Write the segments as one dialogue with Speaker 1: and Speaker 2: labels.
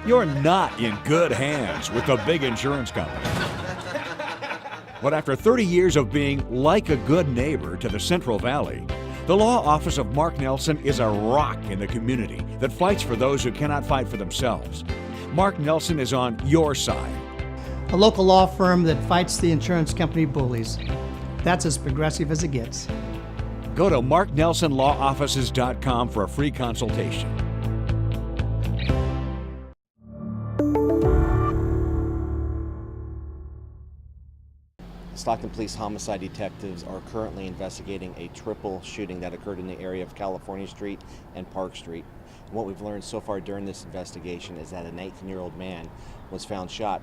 Speaker 1: You're not in good hands with the big insurance company. But after 30 years of being like a good neighbor to the Central Valley, the law office of Mark Nelson is a rock in the community that fights for those who cannot fight for themselves. Mark Nelson is on your side.
Speaker 2: A local law firm that fights the insurance company bullies. That's as progressive as it gets.
Speaker 1: Go to marknelsonlawoffices.com for a free consultation.
Speaker 3: Stockton Police homicide detectives are currently investigating a triple shooting that occurred in the area of California Street and Park Street. And what we've learned so far during this investigation is that a 19-year-old man was found shot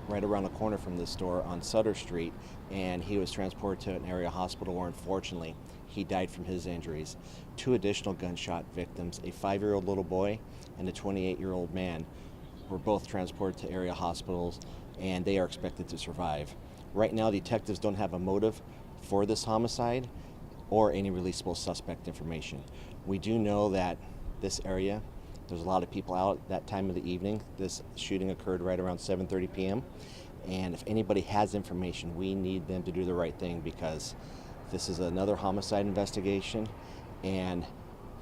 Speaker 3: right around the corner from this store on Sutter Street, and he was transported to an area hospital where unfortunately he died from his injuries. Two additional gunshot victims, a 5-year-old little boy and a 28-year-old man, were both transported to area hospitals, and they are expected to survive. Right now, detectives don't have a motive for this homicide or any releasable suspect information. We do know that this area, there's a lot of people out at that time of the evening. This shooting occurred right around 7:30 p.m. And if anybody has information, we need them to do the right thing, because this is another homicide investigation, and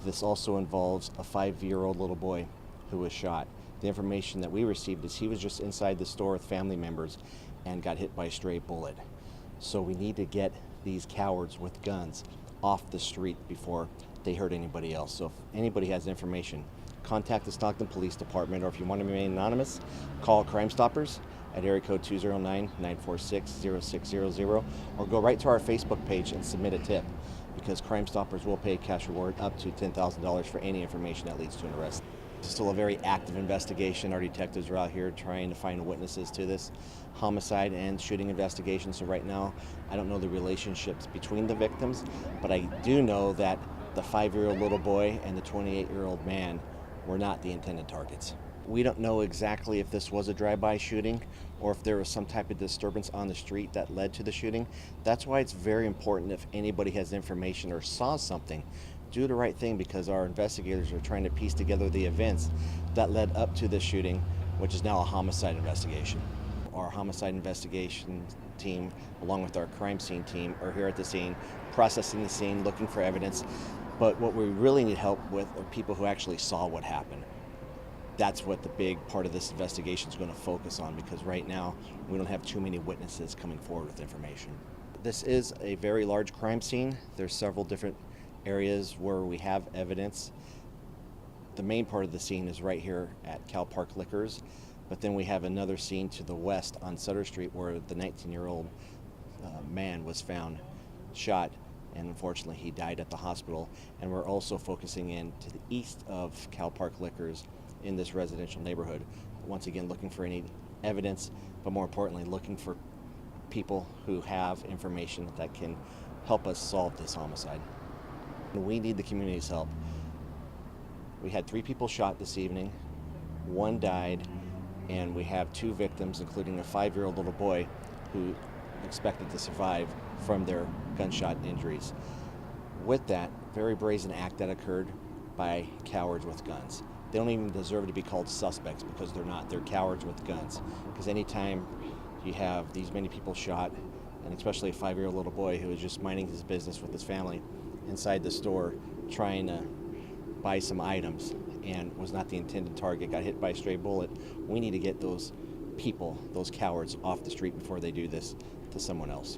Speaker 3: this also involves a 5-year-old little boy who was shot. The information that we received is he was just inside the store with family members and got hit by a stray bullet. So we need to get these cowards with guns off the street before they hurt anybody else. So if anybody has information, contact the Stockton Police Department, or if you want to remain anonymous, call Crime Stoppers at area code 209-946-0600, or go right to our Facebook page and submit a tip, because Crime Stoppers will pay a cash reward up to $10,000 for any information that leads to an arrest. It's still a very active investigation. Our detectives are out here trying to find witnesses to this homicide and shooting investigation. So right now, I don't know the relationships between the victims, but I do know that the 5-year-old little boy and the 28-year-old man were not the intended targets. We don't know exactly if this was a drive-by shooting or if there was some type of disturbance on the street that led to the shooting. That's why it's very important, if anybody has information or saw something, do the right thing, because our investigators are trying to piece together the events that led up to this shooting, which is now a homicide investigation. Our homicide investigation team, along with our crime scene team, are here at the scene, processing the scene, looking for evidence. But what we really need help with are people who actually saw what happened. That's what the big part of this investigation is going to focus on, because right now we don't have too many witnesses coming forward with information. This is a very large crime scene. There's several different areas where we have evidence. The main part of the scene is right here at Cal Park Liquors, but then we have another scene to the west on Sutter Street where the 19-year-old man was found shot, and unfortunately he died at the hospital. And we're also focusing in to the east of Cal Park Liquors in this residential neighborhood, once again looking for any evidence, but more importantly looking for people who have information that can help us solve this homicide. We need the community's help. We had 3 people shot this evening, 1 died, and we have 2 victims, including a 5-year-old little boy who expected to survive from their gunshot injuries. With that very brazen act that occurred by cowards with guns. They don't even deserve to be called suspects, because they're not. They're cowards with guns. Because anytime you have these many people shot, and especially a 5-year-old little boy who was just minding his business with his family inside the store trying to buy some items and was not the intended target, got hit by a stray bullet, we need to get those people, those cowards, off the street before they do this to someone else.